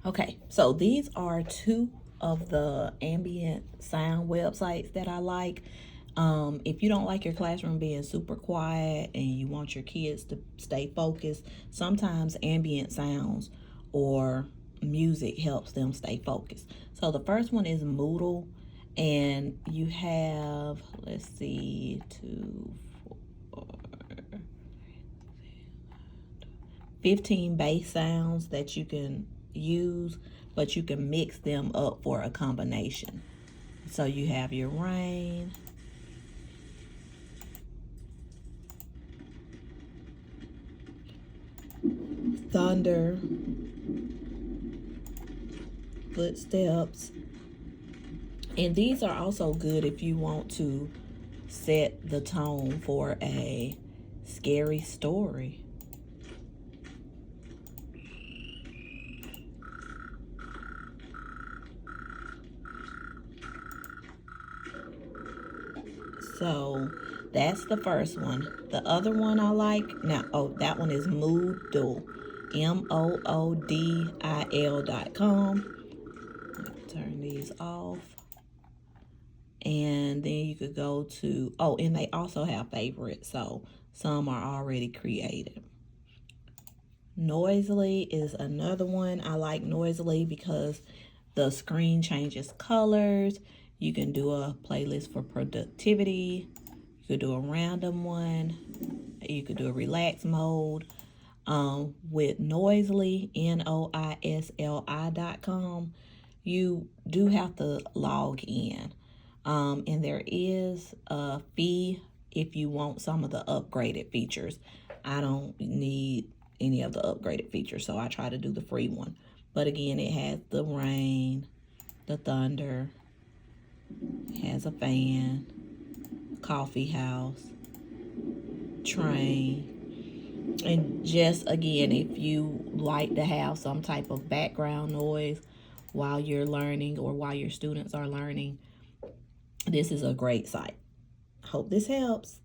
Okay, so these are two of the ambient sound websites that I like. If you don't like your classroom being super quiet and you want your kids to stay focused, sometimes ambient sounds or music helps them stay focused. So the first one is Moodle, and you have, let's see, 15 bass sounds that you can use, but you can mix them up for a combination. So you have your rain, thunder, footsteps, and these are also good if you want to set the tone for a scary story. So that's the first one. The other one I like now, oh, that one is Moodle, MOODIL.com. Turn these off. And then you could go to, oh, and they also have favorites, so some are already created. Noisily is another one. I like Noisily because the screen changes colors. You can do a playlist for productivity. You could do a random one. You could do a relax mode. With Noisily, NOISLI.com, you do have to log in. And there is a fee if you want some of the upgraded features. I don't need any of the upgraded features, so I try to do the free one. But again, it has the rain, the thunder, has a fan, coffee house, train. And just again, if you like to have some type of background noise while you're learning or while your students are learning, this is a great site. Hope this helps.